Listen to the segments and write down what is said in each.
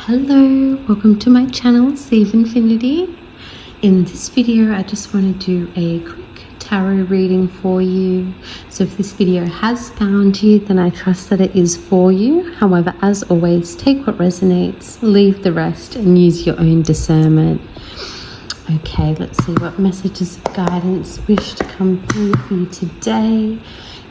Hello, welcome to my channel, Save Infinity. In this video, I just want to do a quick tarot reading for you. So if this video has found you, then I trust that it is for you. However, as always, take what resonates, leave the rest, and use your own discernment. Okay, let's see what messages of guidance wish to come through for you today.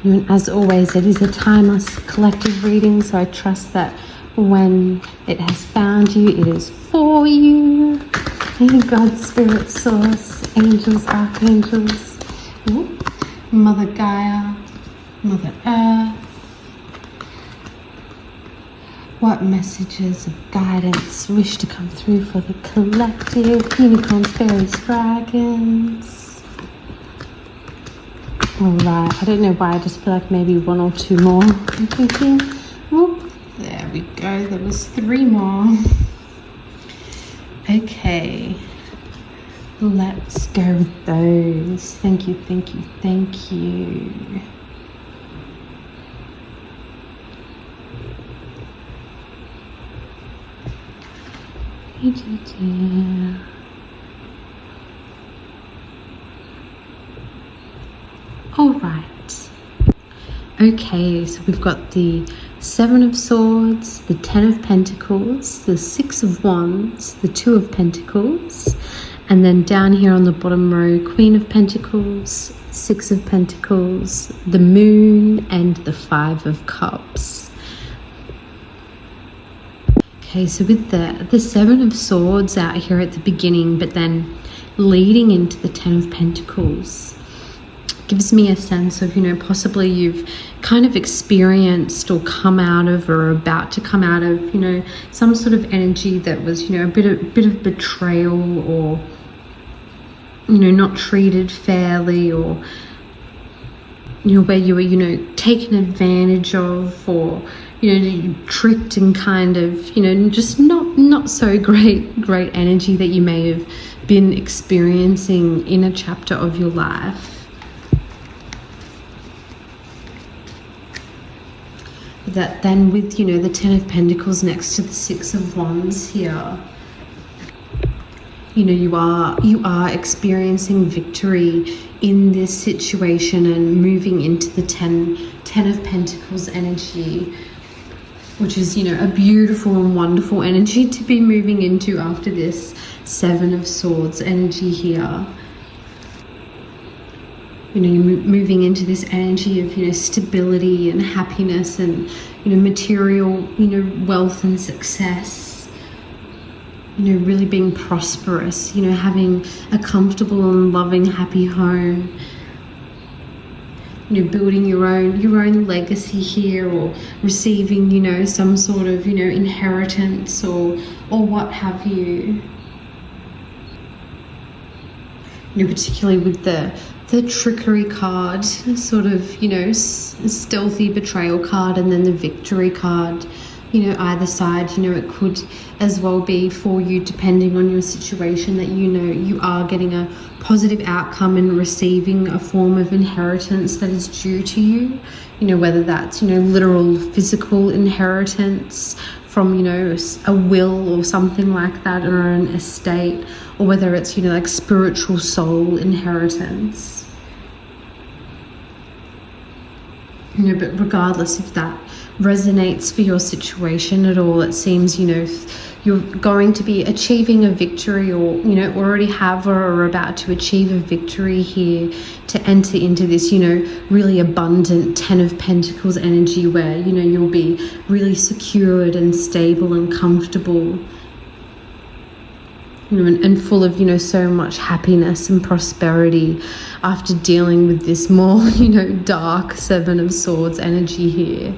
And as always, it is a timeless collective reading, so I trust that when it has found you, it is for you. Hey, God, Spirit, Source, Angels, Archangels, Mother Gaia, Mother Earth. What messages of guidance wish to come through for the collective? Unicorns, fairies, dragons. Alright, I don't know why, I just feel like maybe one or two more. I'm thinking, there we go, there was 3 more. Okay, let's go with those. Thank you, thank you, thank you. All right. Okay, so we've got the 7 of Swords, the 10 of Pentacles, the 6 of Wands, the 2 of Pentacles, and then down here on the bottom row, Queen of Pentacles, 6 of Pentacles, the Moon, and the 5 of Cups. Okay, so with the 7 of Swords out here at the beginning, but then leading into the 10 of Pentacles, gives me a sense of, possibly you've kind of experienced or come out of or about to come out of, some sort of energy that was, a bit of betrayal or, not treated fairly, or, where you were, taken advantage of, or, tricked and kind of, just not so great energy that you may have been experiencing in a chapter of your life. That then with, the 10 of Pentacles next to the 6 of Wands here, you are experiencing victory in this situation and moving into the 10 of Pentacles energy, which is, a beautiful and wonderful energy to be moving into after this 7 of Swords energy here. You're moving into this energy of, stability and happiness and, material, wealth and success, really being prosperous, having a comfortable and loving, happy home, building your own legacy here, or receiving, some sort of, inheritance or what have you. Particularly with the trickery card, sort of, stealthy betrayal card, and then the victory card, either side, it could as well be for you, depending on your situation, that you are getting a positive outcome and receiving a form of inheritance that is due to you, whether that's, literal physical inheritance from, a will or something like that, or an estate, or whether it's, like spiritual soul inheritance. But regardless if that resonates for your situation at all, it seems, you're going to be achieving a victory, or, already have or are about to achieve a victory here to enter into this, really abundant 10 of Pentacles energy where, you'll be really secured and stable and comfortable, and full of, so much happiness and prosperity after dealing with this more, dark 7 of Swords energy here.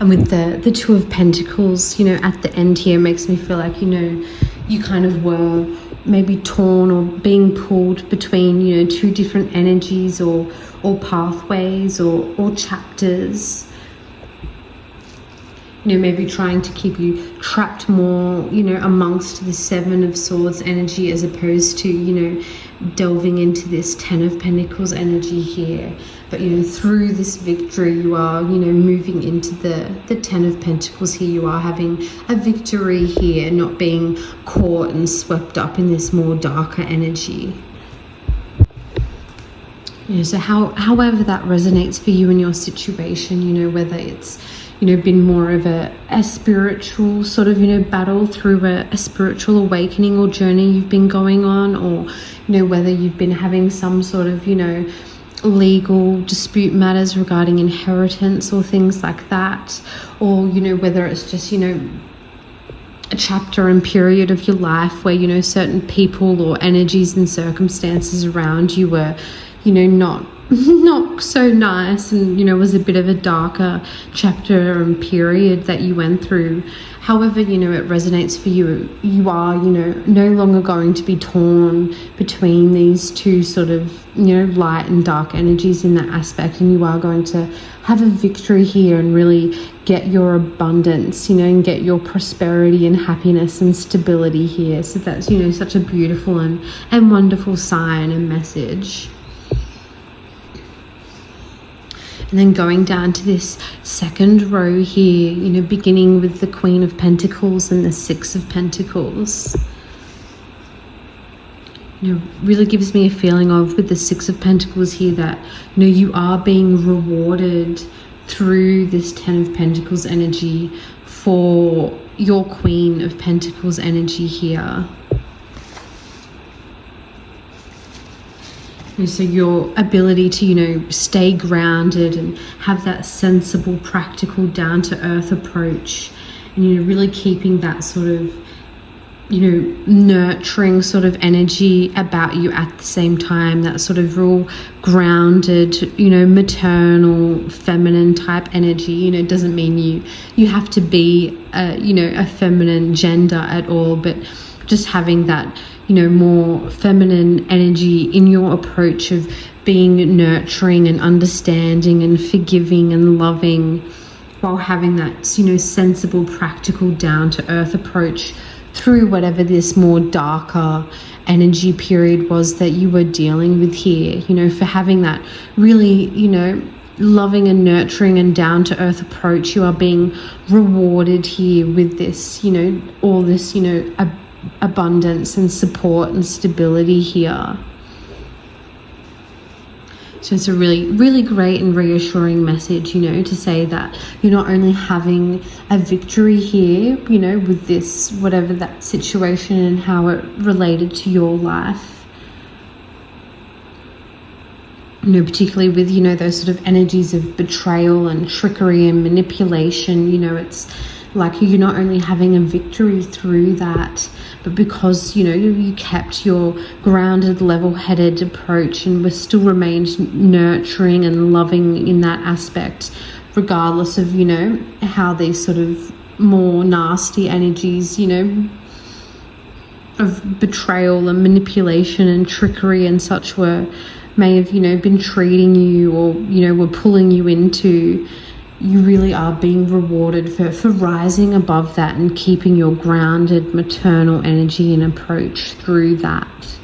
And with the 2 of Pentacles, at the end here, makes me feel like, you kind of were maybe torn or being pulled between, 2 different energies or pathways or chapters. Maybe trying to keep you trapped more, amongst the 7 of Swords energy, as opposed to, delving into this 10 of Pentacles energy here. But, you know, through this victory, you are, you know, moving into the Ten of Pentacles here. You are having a victory here, not being caught and swept up in this more darker energy. You know, so however that resonates for you in your situation, you know, whether it's, you know, been more of a spiritual sort of, you know, battle through a spiritual awakening or journey you've been going on, or, you know, whether you've been having some sort of, you know, legal dispute matters regarding inheritance or things like that, or, you know, whether it's just, you know, a chapter and period of your life where, you know, certain people or energies and circumstances around you were, you know, not so nice, and, you know, was a bit of a darker chapter and period that you went through. However, you know, it resonates for you. You are, you know, no longer going to be torn between these two sort of, you know, light and dark energies in that aspect, and you are going to have a victory here and really get your abundance, you know, and get your prosperity and happiness and stability here. So that's, you know, such a beautiful and wonderful sign and message. And then going down to this second row here, you know, beginning with the Queen of Pentacles and the Six of Pentacles. You know, really gives me a feeling of, with the Six of Pentacles here, that, you know, you are being rewarded through this Ten of Pentacles energy for your Queen of Pentacles energy here. And so your ability to, you know, stay grounded and have that sensible, practical, down-to-earth approach, and, you know, really keeping that sort of, you know, nurturing sort of energy about you at the same time, that sort of real grounded, you know, maternal, feminine type energy. You know, it doesn't mean you have to be you know, a feminine gender at all, but just having that, you know, more feminine energy in your approach of being nurturing and understanding and forgiving and loving, while having that, you know, sensible, practical, down-to-earth approach through whatever this more darker energy period was that you were dealing with here. You know, for having that really, you know, loving and nurturing and down-to-earth approach, you are being rewarded here with this, you know, all this, you know, abundance and support and stability here. So it's a really, really great and reassuring message, you know, to say that you're not only having a victory here, you know, with this, whatever that situation and how it related to your life, you know, particularly with, you know, those sort of energies of betrayal and trickery and manipulation. You know, it's like you're not only having a victory through that, but because, you know, you kept your grounded, level-headed approach and were still remained nurturing and loving in that aspect, regardless of, you know, how these sort of more nasty energies, you know, of betrayal and manipulation and trickery and such may have, you know, been treating you, or, you know, were pulling you into. You really are being rewarded for rising above that and keeping your grounded maternal energy and approach through that.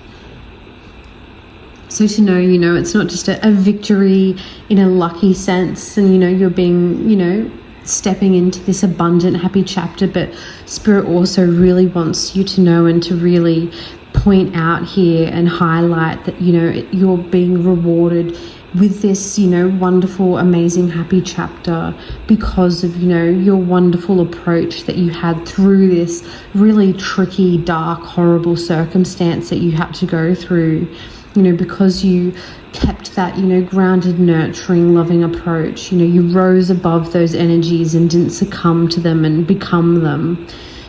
So to know, you know, it's not just a victory in a lucky sense, and, you know, you're being, you know, stepping into this abundant, happy chapter, but Spirit also really wants you to know and to really point out here and highlight that, you know, you're being rewarded with this, you know, wonderful, amazing, happy chapter because of, you know, your wonderful approach that you had through this really tricky, dark, horrible circumstance that you had to go through, you know, because you kept that, you know, grounded, nurturing, loving approach. You know, you rose above those energies and didn't succumb to them and become them.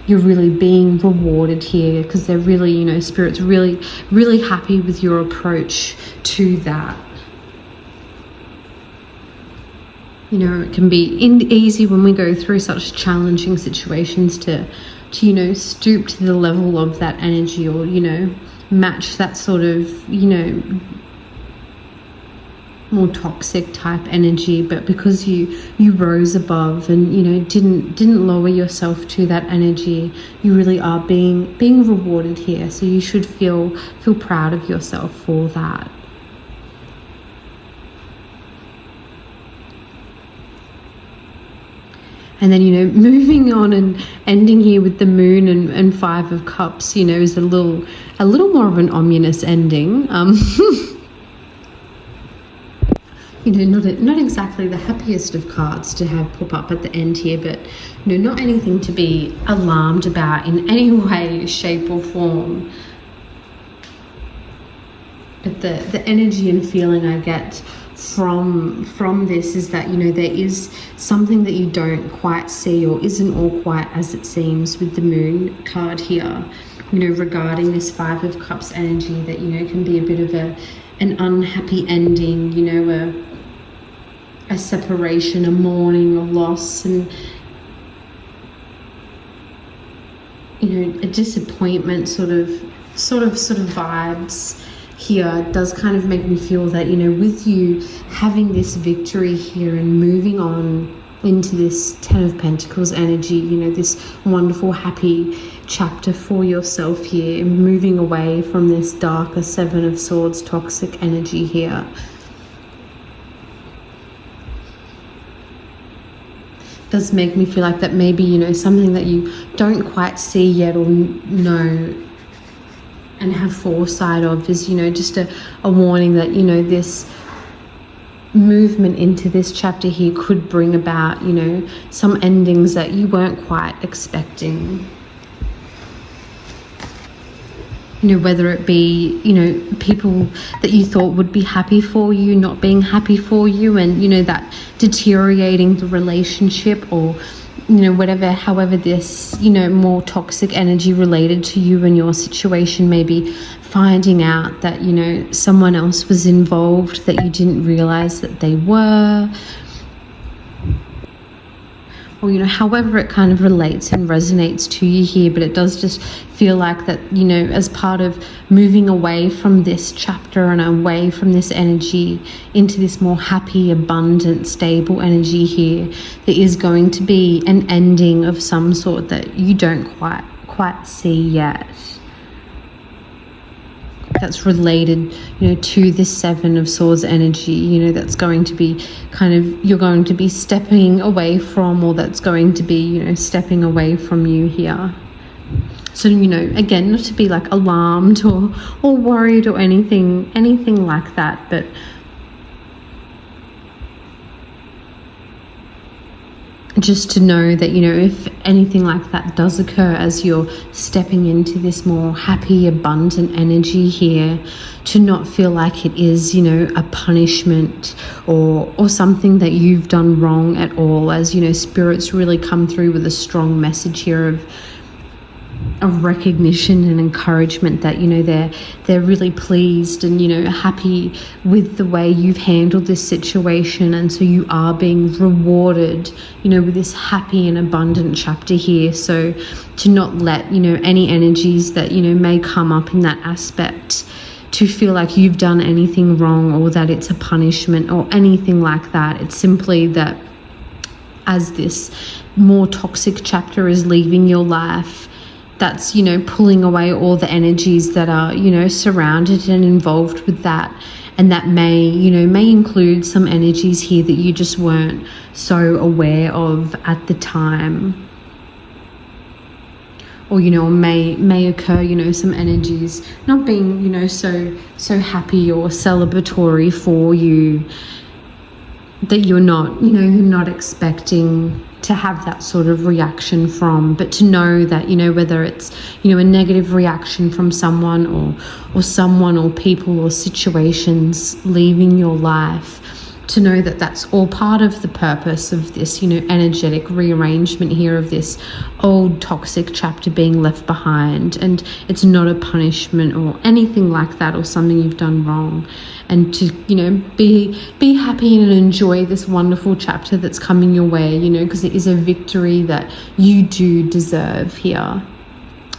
You're really being rewarded here because they're really, you know, Spirit's really, really happy with your approach to that. You know, it can be easy when we go through such challenging situations to, you know, stoop to the level of that energy, or, you know, match that sort of, you know, more toxic type energy. But because you rose above and, you know, didn't lower yourself to that energy, you really are being rewarded here. So you should feel proud of yourself for that. And then, moving on and ending here with the Moon and Five of Cups, is a little more of an ominous ending. Not exactly the happiest of cards to have pop up at the end here, but not anything to be alarmed about in any way, shape or form. But the energy and feeling I get from this is that there is something that you don't quite see, or isn't all quite as it seems with the Moon card here, regarding this Five of Cups energy, that can be a bit of an unhappy ending, a separation, a mourning, a loss, and a disappointment sort of vibes here. Does kind of make me feel that with you having this victory here and moving on into this Ten of Pentacles energy, this wonderful happy chapter for yourself here, moving away from this darker Seven of Swords toxic energy here. Does make me feel like that maybe something that you don't quite see yet or know and have foresight of is just a warning that this movement into this chapter here could bring about some endings that you weren't quite expecting. Whether it be people that you thought would be happy for you not being happy for you, and that deteriorating the relationship, or however this more toxic energy related to you and your situation, maybe finding out that someone else was involved that you didn't realize that they were, or however it kind of relates and resonates to you here. But it does just feel like that as part of moving away from this chapter and away from this energy into this more happy, abundant, stable energy here, there is going to be an ending of some sort that you don't quite see yet, that's related to this Seven of Swords energy, that's going to be you're going to be stepping away from, or that's going to be stepping away from you here. So again, not to be like alarmed or worried or anything like that, but just to know that if anything like that does occur as you're stepping into this more happy, abundant energy here, to not feel like it is a punishment or something that you've done wrong at all, as spirits really come through with a strong message here of recognition and encouragement that they're really pleased and happy with the way you've handled this situation, and so you are being rewarded with this happy and abundant chapter here. So to not let any energies that may come up in that aspect to feel like you've done anything wrong, or that it's a punishment or anything like that. It's simply that as this more toxic chapter is leaving your life, that's pulling away all the energies that are surrounded and involved with that, and that may include some energies here that you just weren't so aware of at the time, or may occur some energies not being so happy or celebratory for you, that you're not expecting to have that sort of reaction from. But to know that whether it's a negative reaction from someone or someone or people or situations leaving your life, to know that that's all part of the purpose of this energetic rearrangement here of this old toxic chapter being left behind, and it's not a punishment or anything like that, or something you've done wrong. And to be happy and enjoy this wonderful chapter that's coming your way, because it is a victory that you do deserve here.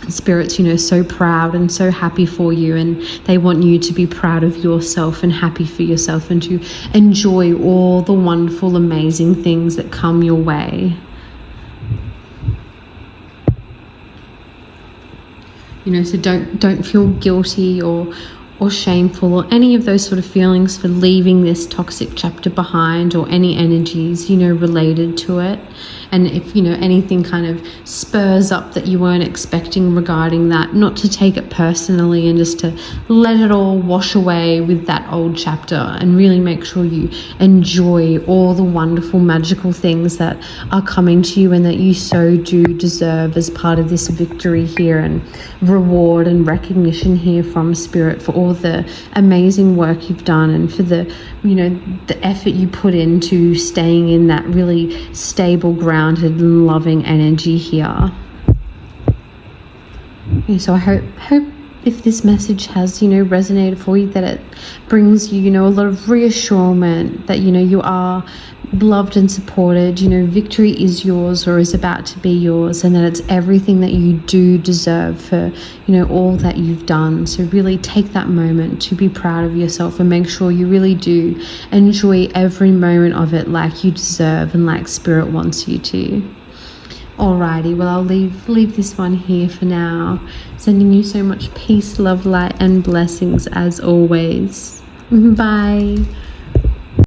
Spirit's so proud and so happy for you, and they want you to be proud of yourself and happy for yourself, and to enjoy all the wonderful, amazing things that come your way. So don't feel guilty or or shameful, or any of those sort of feelings for leaving this toxic chapter behind, or any energies, you know, related to it. And if, you know, anything kind of spurs up that you weren't expecting regarding that, not to take it personally and just to let it all wash away with that old chapter, and really make sure you enjoy all the wonderful magical things that are coming to you and that you so do deserve as part of this victory here, and reward and recognition here from Spirit for all the amazing work you've done, and for the, you know, the effort you put into staying in that really stable, grounded and loving energy here. Okay, so I hope if this message has, you know, resonated for you, that it brings you, you know, a lot of reassurance that, you know, you are loved and supported, you know, victory is yours, or is about to be yours, and that it's everything that you do deserve for, you know, all that you've done. So really take that moment to be proud of yourself, and make sure you really do enjoy every moment of it like you deserve and like Spirit wants you to. Alrighty, well, I'll leave this one here for now. Sending you so much peace, love, light, and blessings as always. Bye.